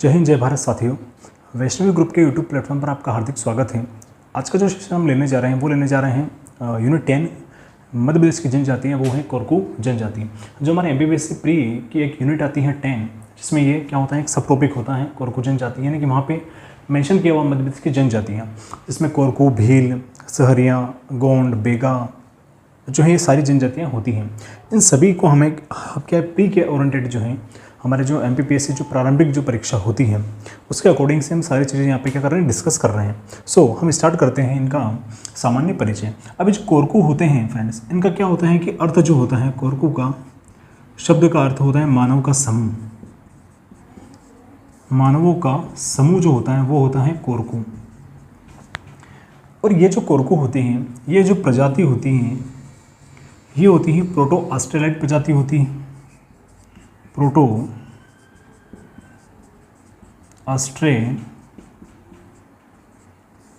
जय हिंद जय भारत साथियों, वैष्णवी ग्रुप के यूट्यूब प्लेटफॉर्म पर आपका हार्दिक स्वागत है। आज का जो सेशन हम लेने जा रहे हैं वो लेने जा रहे हैं यूनिट 10 मध्य प्रदेश की जनजाति है, वो है कोरकू जनजाति। जो हमारे एमबीबीएस से प्री की एक यूनिट आती है 10, जिसमें ये क्या होता है, एक सब टॉपिक होता है कोरकू जनजाति, यानी कि वहाँ पे मेंशन किया हुआ मध्य प्रदेश की जनजातियाँ, जिसमें कोरकू, भील, सहरिया, गोंड, बेगा जो है ये सारी जनजातियाँ होती हैं। इन सभी को हमें क्या प्री के ओरिएंटेड जो है हमारे जो एमपीपीएससी जो प्रारंभिक जो परीक्षा होती है उसके अकॉर्डिंग से हम सारी चीज़ें यहाँ पे क्या कर रहे हैं, डिस्कस कर रहे हैं। सो हम स्टार्ट करते हैं इनका सामान्य परिचय। अब जो कोरकू होते हैं फ्रेंड्स, इनका क्या होता है कि अर्थ जो होता है कोरकू का शब्द का अर्थ होता है मानव का समूह। मानवों का समूह जो होता है वो होता है कोरकू। और ये जो कोरकू होते हैं, ये जो प्रजाति होती हैं ये होती है प्रोटो ऑस्ट्रेलाइट प्रजाति होती है। प्रोटो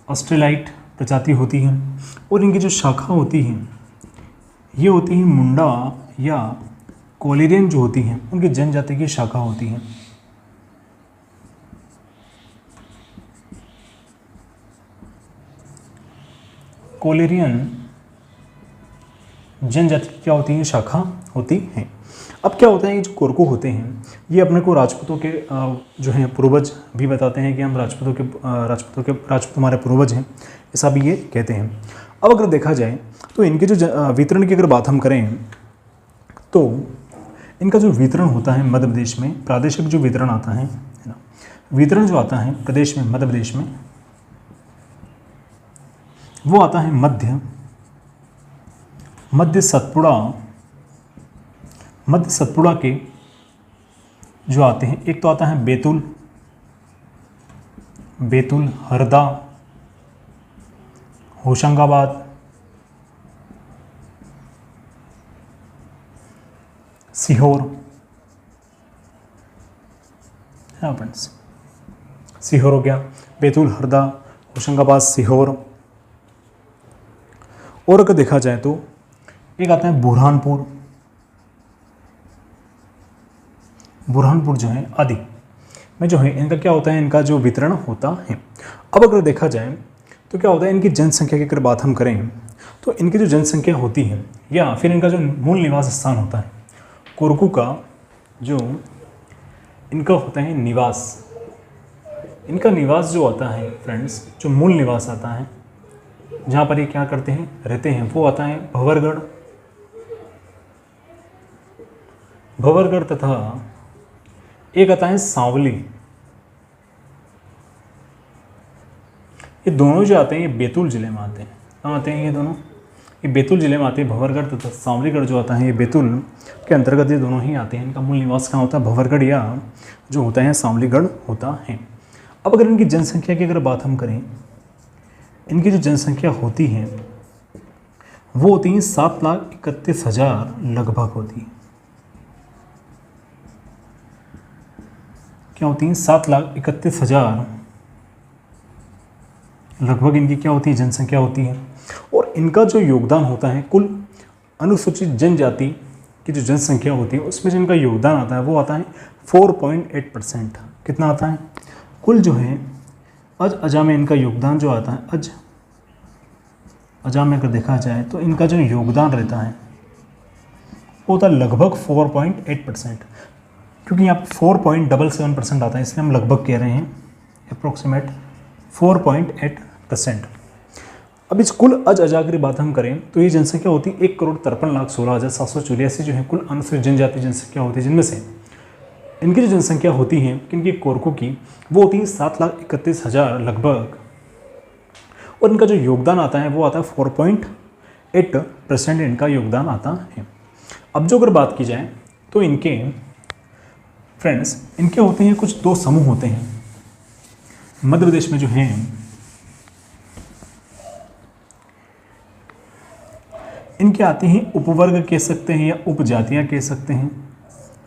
ऑस्ट्रेलाइट प्रजाति होती है। और इनकी जो शाखा होती है ये होती है मुंडा या कोलेरियन जो होती हैं, उनकी जनजाति की शाखा होती है। कोलेरियन जनजाति की क्या होती है, शाखा होती है। अब क्या होता है, ये जो कोरकू होते हैं ये अपने को राजपूतों के जो हैं पूर्वज भी बताते हैं कि हम राजपूत हमारे पूर्वज हैं, ऐसा भी ये कहते हैं। अब अगर देखा जाए तो इनके जो वितरण की अगर बात हम करें तो इनका जो वितरण होता है मध्य प्रदेश में, प्रादेशिक जो वितरण आता है ना, वितरण जो आता है प्रदेश में, मध्य प्रदेश में, वो आता है मध्य सतपुड़ा के जो आते हैं। एक तो आता है बैतूल, हरदा, होशंगाबाद, सीहोर, हाँ फ्रेंड्स, सीहोर हो गया, बैतूल, हरदा, होशंगाबाद, सीहोर। और अगर देखा जाए तो एक आता है बुरहानपुर जो है आदि में जो है इनका क्या होता है, इनका जो वितरण होता है। अब अगर देखा जाए तो क्या होता है, इनकी जनसंख्या की अगर बात हम करें तो इनकी जो जनसंख्या होती है या फिर इनका जो मूल निवास स्थान होता है, कोरकू का जो इनका होता है निवास, इनका निवास जो आता है फ्रेंड्स, जो मूल निवास आता है जहाँ पर ये क्या करते हैं, रहते हैं, वो आता है भंवरगढ़ तथा एक आता है सांवली। ये दोनों जो आते हैं ये बैतूल जिले में आते हैं। कहाँ आते हैं ये दोनों? ये बैतूल जिले में आते हैं। भंवरगढ़ तथा सांवलीगढ़ जो आता है ये बैतूल के अंतर्गत ये दोनों ही आते हैं। इनका मूल निवास कहाँ होता है, भंवरगढ़ या जो होता है सांवलीगढ़ होता है। अब अगर इनकी जनसंख्या की अगर बात हम करें, इनकी जो जनसंख्या होती है वो होती है 7,31,000 लगभग होती है। क्या होती है, 7,31,000 लगभग इनकी क्या होती है, जनसंख्या होती है। और इनका जो योगदान होता है कुल अनुसूचित जनजाति की जो जनसंख्या होती है उसमें जो इनका योगदान आता है वो आता है 4.8%। कितना आता है कुल जो है अजा में इनका योगदान जो आता है, अजा में अगर देखा जाए तो इनका जो योगदान रहता है वो होता है लगभग 4.8%। क्योंकि यहाँ पे 4.77% आता है इसलिए हम लगभग कह रहे हैं, अप्रोक्सीमेट 4.8%। अब इस कुल अजा की बात हम करें तो ये जनसंख्या होती है 1,53,16,784 जो है कुल अनुसूचित जनजाति जनसंख्या होती है, जिनमें से इनकी जो जनसंख्या होती है इनकी कोरकू की वो होती है 7,31,000 लगभग। और इनका जो योगदान आता है वो आता है 4.8% इनका योगदान आता है। अब जो अगर बात की जाए तो इनके फ्रेंड्स, इनके होते हैं कुछ दो समूह होते हैं मध्य प्रदेश में जो हैं। इनके आते हैं उपवर्ग कह सकते हैं या उपजातियां कह सकते हैं।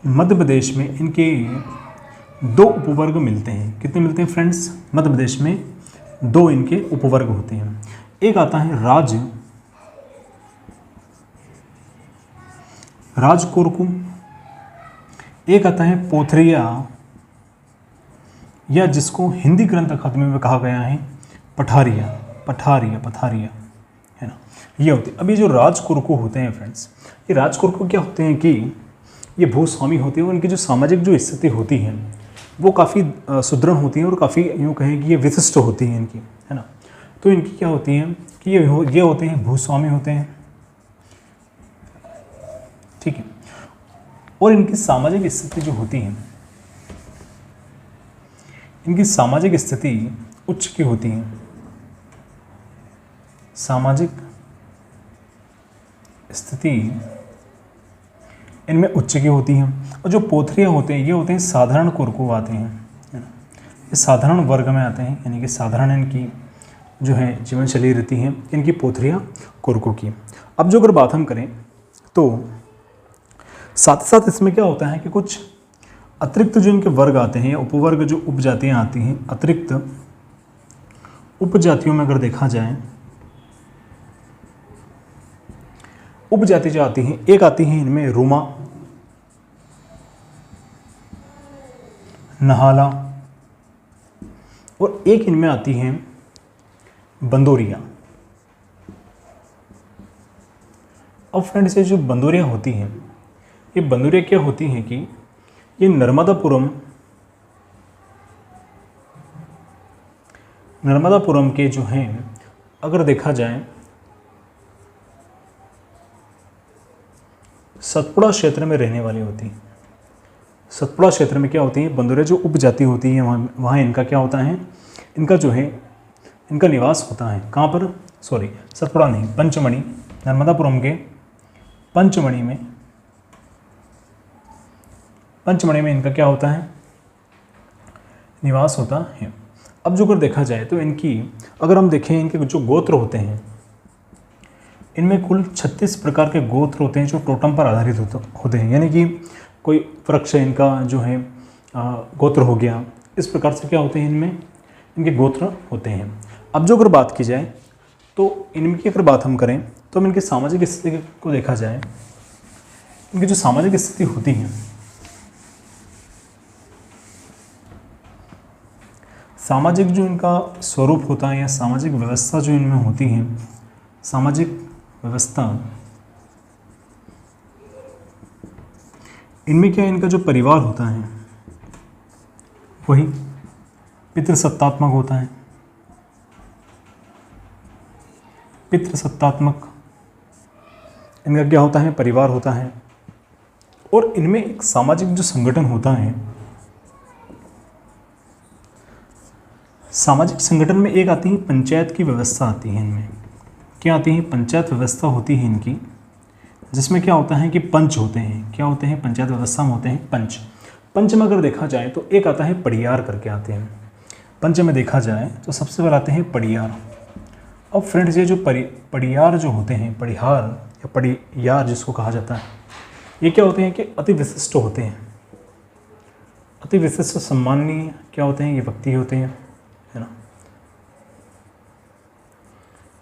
मध्य प्रदेश में इनके दो उपवर्ग मिलते हैं। कितने मिलते हैं फ्रेंड्स? मध्य प्रदेश में दो इनके उपवर्ग होते हैं। एक आता है राज कोरकू, एक आता है पोथरिया या जिसको हिंदी ग्रंथ अकादमी में कहा गया है पठारिया, पठारिया है ना, ये होते हैं। अब ये जो राजकुरकु होते हैं फ्रेंड्स, ये राजकुरकु क्या होते हैं कि ये भूस्वामी होते हैं, उनकी जो सामाजिक जो स्थिति होती है वो काफ़ी सुदृढ़ होती है और काफ़ी यूँ कहें कि ये विशिष्ट होती हैं इनकी, है ना। तो इनकी क्या होती हैं कि ये होते हैं भूस्वामी होते हैं, ठीक है। और इनकी सामाजिक स्थिति जो होती है, इनकी सामाजिक स्थिति उच्च की होती है, सामाजिक स्थिति इनमें उच्च की होती हैं। और जो पोथरिया होते हैं ये होते हैं साधारण कुरकु आते हैं, है ना, ये साधारण वर्ग में आते हैं, यानी कि साधारण इनकी जो है जीवन शैली रहती है इनकी पोथरिया कुरकु की। अब जो अगर बात हम करें तो साथ ही साथ इसमें क्या होता है कि कुछ अतिरिक्त जो इनके वर्ग आते हैं या उपवर्ग जो उपजातियाँ आती हैं, अतिरिक्त उपजातियों में अगर देखा जाए, उपजाति जो आती हैं, एक आती हैं इनमें रूमा, नहाला, और एक इनमें आती हैं बंदोरिया। अब फ्रेंड्स ये जो बंदोरिया होती हैं, ये बंदोरिया क्या होती हैं कि ये नर्मदापुरम के जो हैं अगर देखा जाए सतपुड़ा क्षेत्र में रहने वाली होती हैं। सतपुड़ा क्षेत्र में क्या होती है बंदोरिया जो उपजाति होती है, वहाँ इनका क्या होता है, इनका जो है इनका निवास होता है कहाँ पर, सॉरी सतपुड़ा नहीं, पंचमढ़ी, नर्मदापुरम के पंचमढ़ी में इनका क्या होता है, निवास होता है। अब जो अगर देखा जाए तो इनकी अगर हम देखें इनके जो गोत्र होते हैं, इनमें कुल 36 प्रकार के गोत्र होते हैं जो टोटम पर आधारित होते हैं, यानी कि कोई वृक्ष इनका जो है गोत्र हो गया, इस प्रकार से क्या होते हैं इनमें इनके गोत्र होते हैं। अब जो अगर बात की जाए तो इनकी अगर बात हम करें तो हम इनकी सामाजिक स्थिति को देखा जाए, इनकी जो सामाजिक स्थिति होती है, सामाजिक जो इनका स्वरूप होता है या सामाजिक व्यवस्था जो इनमें होती है, सामाजिक व्यवस्था इनमें क्या इनका जो परिवार होता है वही पितृसत्तात्मक होता है, पितृसत्तात्मक इनका क्या होता है, परिवार होता है। और इनमें एक सामाजिक जो संगठन होता है, सामाजिक संगठन में एक आती है पंचायत की व्यवस्था आती है, इनमें क्या आती है, पंचायत व्यवस्था होती है इनकी, जिसमें क्या होता है कि पंच होते हैं, क्या होते हैं पंचायत व्यवस्था में होते हैं पंच। पंच में अगर देखा जाए तो एक आता है पड़ियार करके आते हैं, पंच में देखा जाए तो सबसे पहले आते हैं पड़ियार। अब फ्रेंड्स ये जो पड़ियार जो होते हैं, पड़िहार या पड़ियार जिसको कहा जाता है, ये क्या होते हैं कि अति विशिष्ट होते हैं, अति विशिष्ट सम्माननीय क्या होते हैं, ये व्यक्ति होते हैं, है ना,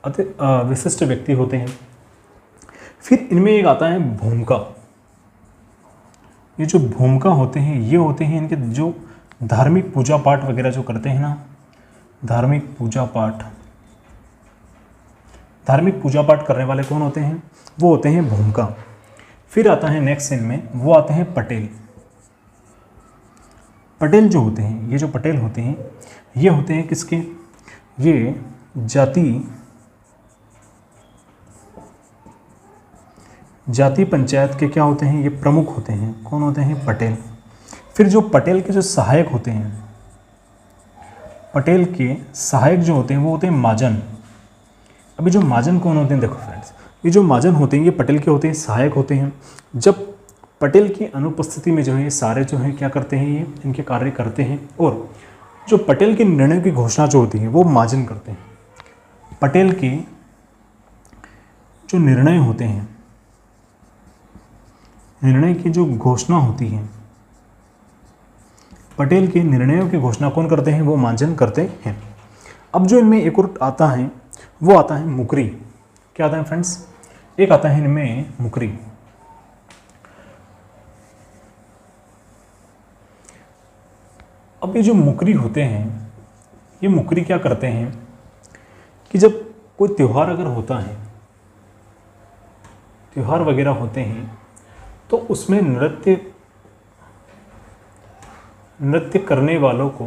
अति विशिष्ट व्यक्ति होते हैं। फिर इनमें एक आता है भूमिका। ये जो भूमिका होते हैं ये होते हैं इनके जो धार्मिक पूजा पाठ वगैरह जो करते हैं ना, धार्मिक पूजा पाठ करने वाले कौन होते हैं, वो होते हैं भूमिका। फिर आता है नेक्स्ट इनमें वो आते हैं पटेल। पटेल जो होते हैं, ये जो पटेल होते हैं ये होते हैं किसके, ये जाति पंचायत के क्या होते हैं, ये प्रमुख होते हैं, कौन होते हैं, पटेल। फिर जो पटेल के जो सहायक होते हैं, पटेल के सहायक जो होते हैं वो होते हैं महाजन। अभी जो महाजन कौन होते हैं, देखो फ्रेंड्स ये जो महाजन होते हैं ये पटेल के होते हैं, सहायक होते हैं। जब पटेल की अनुपस्थिति में जो है सारे जो है क्या करते हैं, ये इनके कार्य करते हैं। और जो पटेल के निर्णय की घोषणा जो होती है वो महाजन करते हैं। पटेल के जो निर्णय होते हैं, निर्णय की जो घोषणा होती है, पटेल के निर्णयों की घोषणा कौन करते हैं, वो महाजन करते हैं। अब जो इनमें एक और आता है वो आता है मुकरी। क्या आता है फ्रेंड्स, एक आता है इनमें मुकरी। अब अब ये जो मुकरी होते हैं, ये मुकरी क्या करते हैं कि जब कोई त्यौहार अगर होता है, त्यौहार वगैरह होते हैं, तो उसमें नृत्य करने वालों को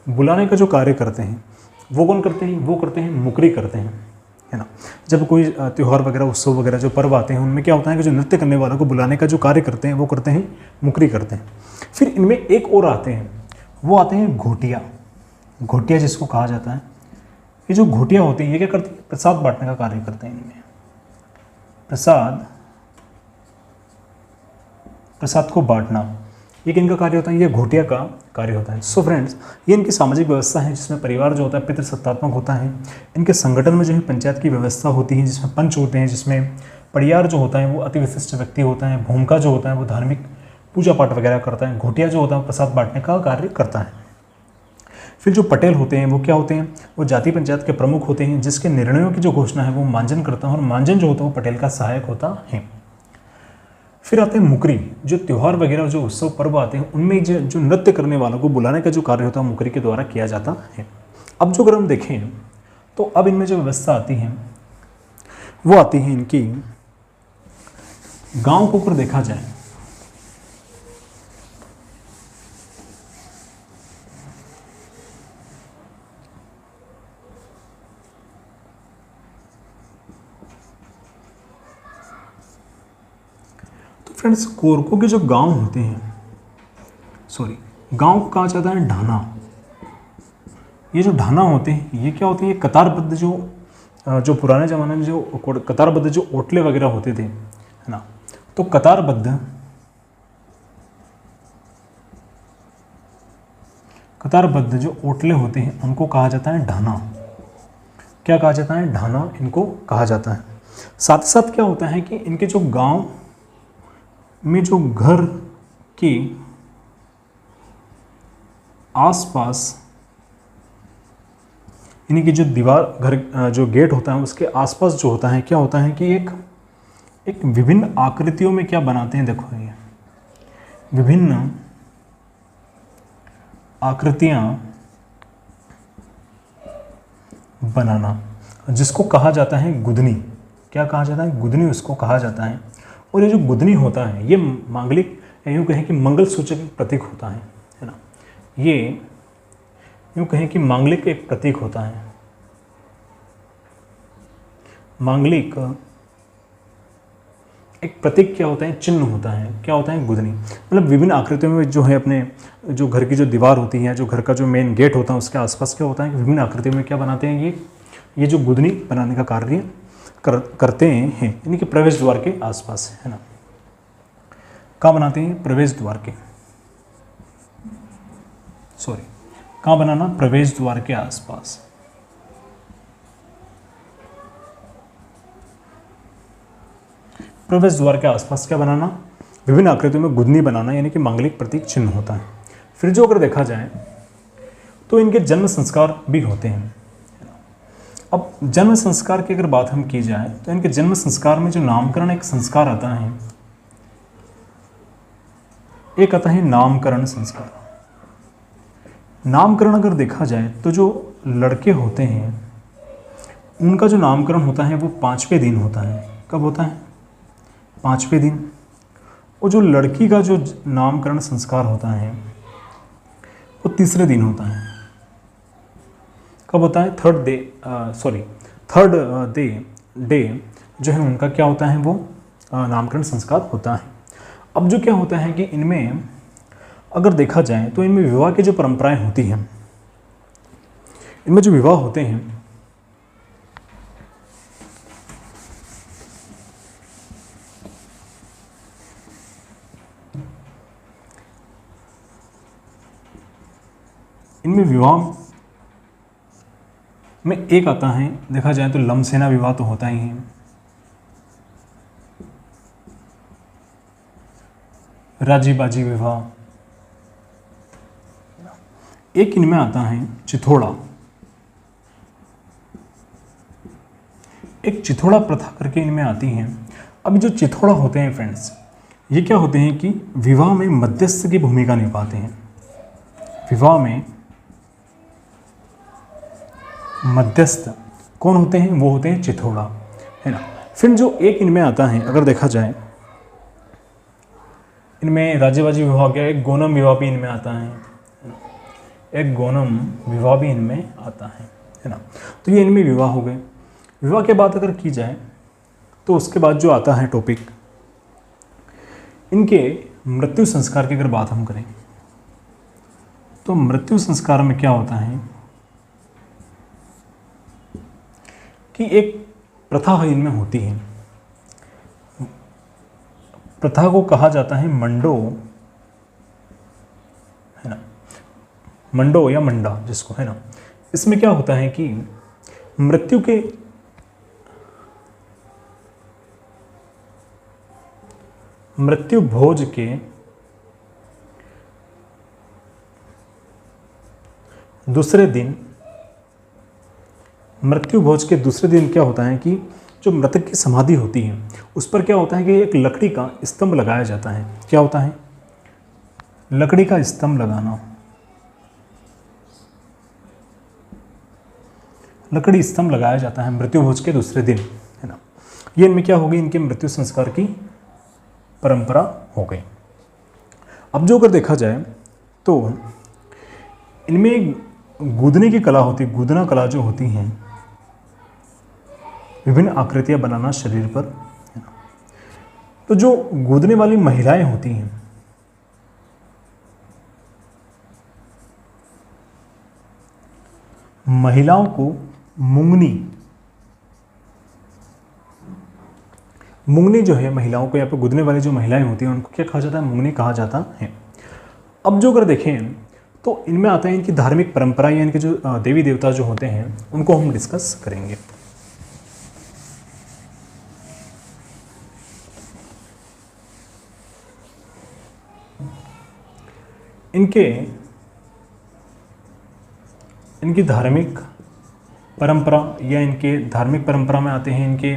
बुलाने का जो कार्य करते हैं वो कौन करते हैं? वो करते हैं मुकरी करते हैं, है ना। जब कोई त्यौहार वगैरह, उत्सव वगैरह जो पर्व आते हैं, उनमें क्या होता है कि जो नृत्य करने वालों को बुलाने का जो कार्य करते हैं वो करते हैं मुकरी करते हैं। फिर इनमें एक और आते हैं, वो आते हैं घोटिया। घोटिया जिसको कहा जाता है, ये जो घोटिया होती हैं ये क्या करती है? प्रसाद बांटने का कार्य करते हैं। इनमें प्रसाद को बांटना, ये किनका कार्य होता है? ये घोटिया का कार्य होता है। सो फ्रेंड्स, ये इनकी सामाजिक व्यवस्था है जिसमें परिवार जो होता है पितृसत्तात्मक होता है। इनके संगठन में जो है पंचायत की व्यवस्था होती है, जिसमें पंच होते हैं, जिसमें परियार जो होता है वो अति विशिष्ट व्यक्ति होता है। भूमिका जो होता है वो धार्मिक पूजा पाठ वगैरह करता है। घोटिया जो होता है प्रसाद बांटने का कार्य करता है। फिर जो पटेल होते हैं वो क्या होते हैं? वो जाति पंचायत के प्रमुख होते हैं, जिसके निर्णयों की जो घोषणा है वो मांजन करता है, और मांजन जो होता है वो पटेल का सहायक होता है। फिर आते हैं मुकरी। जो त्यौहार वगैरह, जो उत्सव पर्व आते हैं, उनमें जो नृत्य करने वालों को बुलाने का जो कार्य होता है मुकरी के द्वारा किया जाता है। अब जो अगर हम देखें तो अब इनमें जो व्यवस्था आती है वो आती है इनकी गांव को अगर देखा जाए तो फ्रेंड्स, कोरकों के जो गांव होते हैं, गांव को कहा जाता है ढाना। ये जो ढाना होते हैं ये क्या होते हैं? ये कतारबद्ध जो पुराने ज़माने में जो कतारबद्ध जो ओटले वगैरह होते थे, है ना, तो कतारबद्ध जो ओटले होते हैं उनको कहा जाता है ढाना। क्या कहा जाता है? ढाना इनको कहा जाता है। साथ ही साथ क्या होता है कि इनके जो गांव में जो घर के आसपास, यानी कि जो दीवार, घर जो गेट होता है उसके आसपास जो होता है, क्या होता है कि एक विभिन्न आकृतियों में क्या बनाते हैं? देखो, ये विभिन्न आकृतियां बनाना, जिसको कहा जाता है गुदनी। क्या कहा जाता है? गुदनी उसको कहा जाता है। और ये जो गुदनी होता है ये मांगलिक, यूँ कहें कि मंगल सूचक प्रतीक होता है ना। ये यूँ कहें कि मांगलिक एक प्रतीक होता है। मांगलिक एक प्रतीक क्या होता है? चिन्ह होता है। क्या होता है? गुदनी। मतलब विभिन्न आकृतियों में जो है अपने जो घर की जो दीवार होती है, जो घर का जो मेन गेट होता है उसके आसपास क्या होता है कि विभिन्न आकृतियों में क्या बनाते हैं? ये जो गुदनी बनाने का कार्य करते हैं, यानी कि प्रवेश द्वार के आसपास, है ना। कहाँ बनाते हैं? प्रवेश द्वार के, कहाँ बनाना? प्रवेश द्वार के आसपास। प्रवेश द्वार के आसपास क्या बनाना? विभिन्न आकृतियों में गुदनी बनाना, यानी कि मांगलिक प्रतीक चिन्ह होता है। फिर जो अगर देखा जाए तो इनके जन्म संस्कार भी होते हैं। अब जन्म संस्कार की अगर बात हम की जाए तो इनके जन्म संस्कार में जो नामकरण एक संस्कार आता है, एक आता है नामकरण संस्कार। नामकरण अगर देखा जाए तो जो लड़के होते हैं उनका जो नामकरण होता है वो 5वें दिन होता है। कब होता है? 5वें दिन। और जो लड़की का जो नामकरण संस्कार होता है वो 3रे दिन होता है। कब होता है? थर्ड डे जो है उनका क्या होता है? वो नामकरण संस्कार होता है। अब जो क्या होता है कि इनमें अगर देखा जाए तो इनमें विवाह की जो परंपराएं होती हैं, इनमें जो विवाह होते हैं इनमें विवाह में एक आता है, देखा जाए तो लमसेना विवाह तो होता ही है, राजी बाजी विवाह। एक इनमें आता है चिथोड़ा। एक चिथोड़ा प्रथा करके इनमें आती हैं। अब जो चिथोड़ा होते हैं फ्रेंड्स, ये क्या होते हैं कि विवाह में मध्यस्थ की भूमिका निभाते हैं। विवाह में मध्यस्थ कौन होते हैं? वो होते हैं चिथोड़ा, है ना। फिर जो एक इनमें आता है, अगर देखा जाए इनमें राज्यबाजी विवाह क्या है, एक गोनम विवाह भी इनमें आता है, एक गोनम विवाह भी इनमें आता है ना। तो ये इनमें विवाह हो गए। विवाह के बाद अगर की जाए तो उसके बाद जो आता है टॉपिक, इनके मृत्यु संस्कार की अगर बात हम करें तो मृत्यु संस्कार में क्या होता है कि एक प्रथा इनमें होती है। प्रथा को कहा जाता है मंडो, है ना, मंडो या मंडा जिसको, है ना। इसमें क्या होता है कि मृत्यु भोज के दूसरे दिन, मृत्यु भोज के दूसरे दिन क्या होता है कि जो मृतक की समाधि होती है उस पर क्या होता है कि एक लकड़ी का स्तंभ लगाया जाता है। क्या होता है? लकड़ी का स्तंभ लगाना, लकड़ी स्तंभ लगाया जाता है मृत्यु भोज के दूसरे दिन, है ना। ये इनमें क्या होगी, इनके मृत्यु संस्कार की परंपरा हो गई। अब जो अगर देखा जाए तो इनमें गूंदने की कला होती है, गूंदना कला जो होती है, विभिन्न आकृतियां बनाना शरीर पर, है ना। तो जो गूंदने वाली महिलाएं होती हैं, महिलाओं को मुंगनी जो है, महिलाओं को यहाँ पे गूंदने वाली जो महिलाएं होती हैं उनको क्या कहा जाता है? मुंगनी कहा जाता है। अब जो अगर देखें तो इनमें आता है इनकी धार्मिक परंपरा या इनके जो देवी देवता जो होते हैं उनको हम डिस्कस करेंगे। इनकी धार्मिक परंपरा या इनके धार्मिक परंपरा में आते हैं इनके,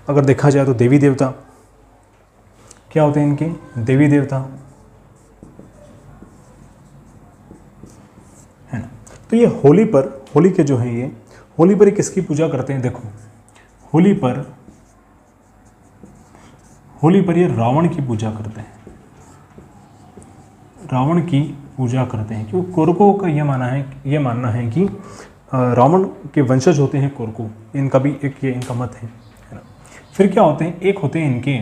अगर देखा जाए तो देवी देवता क्या होते हैं इनके? देवी देवता, है ना। तो ये होली के जो है, ये होली पर किसकी पूजा करते हैं? देखो होली पर ये रावण की पूजा करते हैं, रावण की पूजा करते हैं क्योंकि कोरको का ये मानना है कि रावण के वंशज होते हैं कोरको, इनका भी एक ये इनका मत है ना। फिर क्या होते हैं, एक होते हैं इनके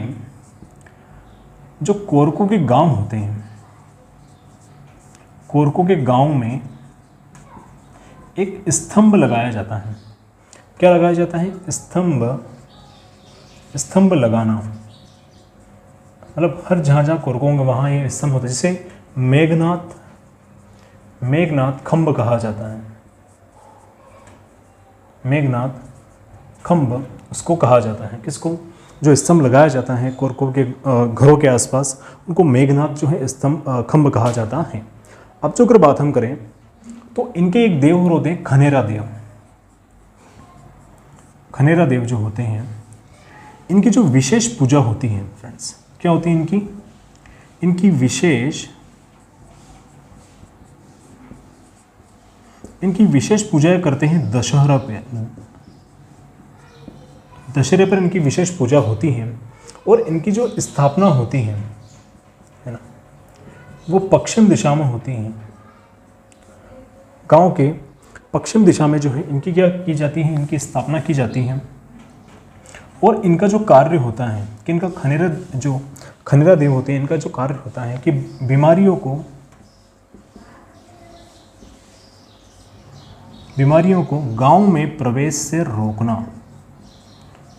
जो कोरको के गांव होते हैं, कोरको के गांव में एक स्तंभ लगाया जाता है। क्या लगाया जाता है? स्तंभ लगाना, मतलब हर जहाँ कोरको होंगे वहाँ ये स्तंभ होता है, जिसे मेघनाथ खंभ कहा जाता है। मेघनाथ खंभ उसको कहा जाता है, किसको? जो स्तंभ लगाया जाता है कोरको के घरों के आसपास, उनको मेघनाथ जो है स्तंभ खंभ कहा जाता है। अब जो अगर बात हम करें तो इनके एक देव होते हैं खनेरा देव। खनेरा देव जो होते हैं, इनकी जो विशेष पूजा होती है फ्रेंड्स, क्या होती है इनकी विशेष पूजा करते हैं दशहरा पे। दशहरे पर इनकी विशेष पूजा होती है और इनकी जो स्थापना होती है ना, वो पश्चिम दिशा में होती है। गांव के पश्चिम दिशा में जो है इनकी क्या की जाती है, इनकी स्थापना की जाती है। और इनका जो कार्य होता है कि इनका खनेरा देव होते हैं, इनका जो कार्य होता है कि बीमारियों को गांव में प्रवेश से रोकना।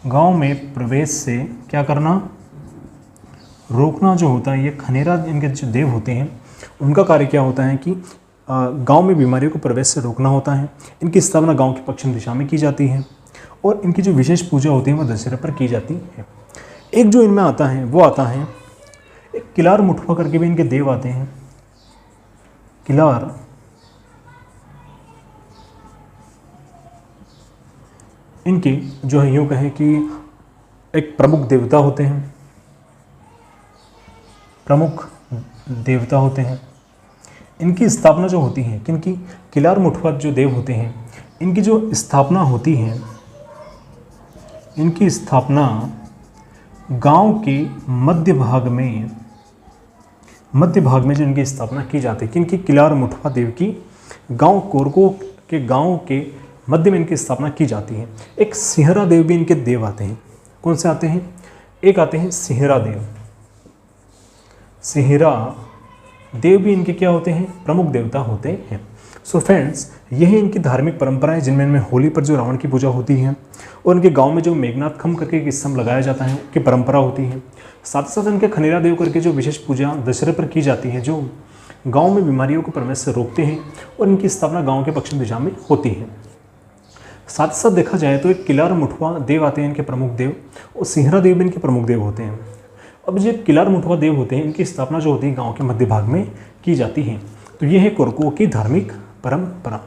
गांव में प्रवेश से क्या करना? रोकना जो होता है, ये खनेरा इनके जो देव होते हैं उनका कार्य क्या होता है कि गांव में बीमारियों को प्रवेश से रोकना होता है। इनकी स्थापना गांव की पश्चिम दिशा में की जाती है और इनकी जो विशेष पूजा होती है वो दशहरे पर की जाती है। एक जो इनमें आता है वो आता है एक किलार मुठवा करके भी इनके देव आते हैं। इनके जो है यूँ कहें कि एक प्रमुख देवता होते हैं, प्रमुख देवता होते हैं। इनकी स्थापना जो होती है किनकी, किलार मुठवात जो देव होते हैं इनकी जो स्थापना होती है, इनकी स्थापना गांव के मध्य भाग में जो इनकी स्थापना की जाती है किनकी, किलार मुठवा देव की गांव कोरको के गांव के मध्य में इनकी स्थापना की जाती है। एक सिंहरा देव भी इनके देव आते हैं। कौन से आते हैं, एक आते हैं सिंहरा देव। सिंहरा देव भी इनके क्या होते हैं, प्रमुख देवता होते हैं। सो फ्रेंड्स, यही इनकी धार्मिक परंपराएं जिनमें होली पर जो रावण की पूजा होती है और इनके गांव में जो मेघनाथ खम करके एक स्तंभ लगाया जाता है की परंपरा होती है। साथ ही साथ इनके खनेरा देव करके जो विशेष पूजा दशहरे पर की जाती है जो गांव में बीमारियों को प्रवेश से रोकते हैं और इनकी स्थापना गांव के पश्चिम दिशा में होती है। साथ ही साथ देखा जाए तो एक किलार मुठवा देव आते हैं इनके प्रमुख देव, और सिंहरा देव भी इनके प्रमुख देव होते हैं। अब जो किलार मुठवा देव होते हैं इनकी स्थापना जो होती है गांव के मध्य भाग में की जाती है। तो ये है कोरकुओं की धार्मिक परंपरा।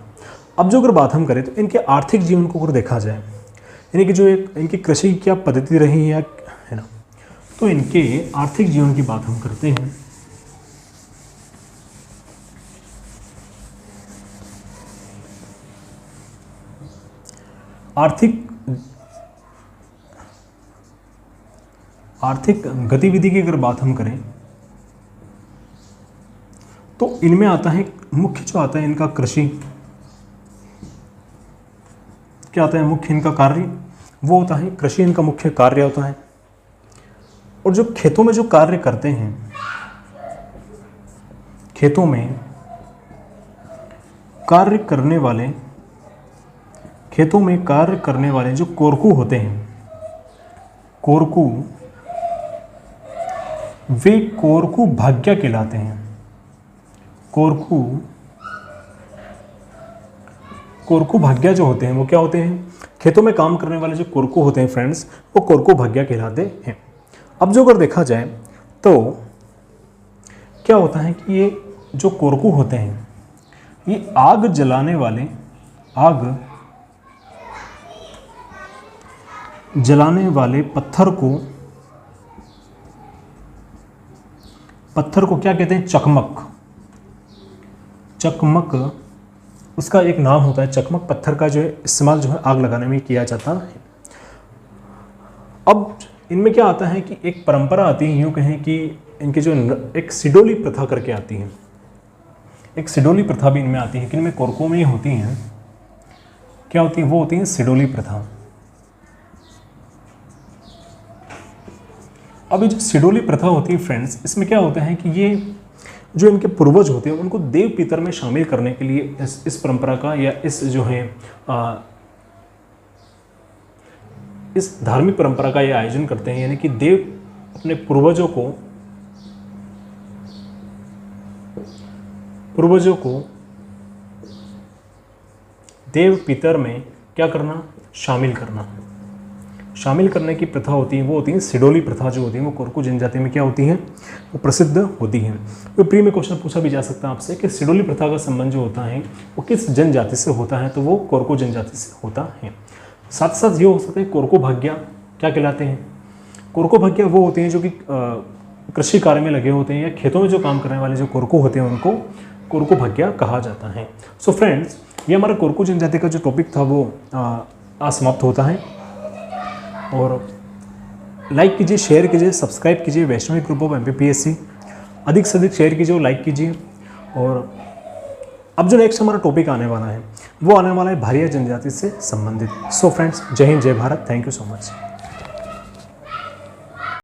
अब जो अगर बात हम करें तो इनके आर्थिक जीवन को अगर देखा जाए, यानी कि जो एक इनकी कृषि की क्या पद्धति रही है ना, तो इनके आर्थिक जीवन की बात हम करते हैं। आर्थिक गतिविधि की अगर बात हम करें तो इनमें आता है मुख्य जो आता है इनका कृषि, क्या आता है मुख्य इनका कार्य, वो होता है कृषि इनका मुख्य कार्य होता है। और जो खेतों में जो कार्य करते हैं, खेतों में कार्य करने वाले जो कोरकू होते हैं, कोरकू, वे कोरकू भाग्य कहलाते हैं। कोरकू भाग्य जो होते हैं वो क्या होते हैं, खेतों में काम करने वाले जो कोरकू होते हैं फ्रेंड्स, वो कोरकू भाग्य कहलाते हैं। अब जो अगर देखा जाए तो क्या होता है कि ये जो कोरकू होते हैं ये आग जलाने वाले पत्थर को क्या कहते हैं, चकमक उसका एक नाम होता है। चकमक पत्थर का जो है इस्तेमाल जो है आग लगाने में किया जाता है। अब इनमें क्या आता है कि एक परंपरा आती है, यूँ कहें कि इनकी जो एक सिडोली प्रथा करके आती है, एक सिडोली प्रथा भी इनमें आती है कि इनमें कोरकों में होती हैं, क्या होती है, वो होती है सिडोली प्रथा। अब ये जो सिडोली प्रथा होती है फ्रेंड्स, इसमें क्या होता है कि ये जो इनके पूर्वज होते हैं उनको देव पितर में शामिल करने के लिए इस परंपरा का या इस जो है इस धार्मिक परंपरा का ये आयोजन करते हैं। यानी कि देव अपने पूर्वजों को देव पितर में क्या करना, शामिल करने की प्रथा होती है, वो होती है सिडोली प्रथा। जो होती है वो कोरकू जनजाति में क्या होती है, वो प्रसिद्ध होती है। तो प्री में क्वेश्चन पूछा भी जा सकता है आपसे कि सिडोली प्रथा का संबंध जो होता है वो किस जनजाति से होता है, तो वो कोरकू जनजाति से होता है। साथ साथ ये हो सकता है कोरकू भाग्य क्या कहलाते हैं, कोरकू भाग्य वो होते हैं जो कि कृषि कार्य में लगे होते हैं या खेतों में जो काम करने वाले जो कोरकू होते हैं उनको कोरकू भाग्य कहा जाता है। सो फ्रेंड्स, ये हमारा कोरकू जनजाति का जो टॉपिक था वो समाप्त होता है। और लाइक कीजिए, शेयर कीजिए, सब्सक्राइब कीजिए वैष्णवी ग्रुप ऑफ MPPSC, अधिक से अधिक शेयर कीजिए और लाइक कीजिए। और अब जो नेक्स्ट हमारा टॉपिक आने वाला है वो आने वाला है भारिया जनजाति से संबंधित। सो फ्रेंड्स, जय हिंद, जय Bharat, thank you so much.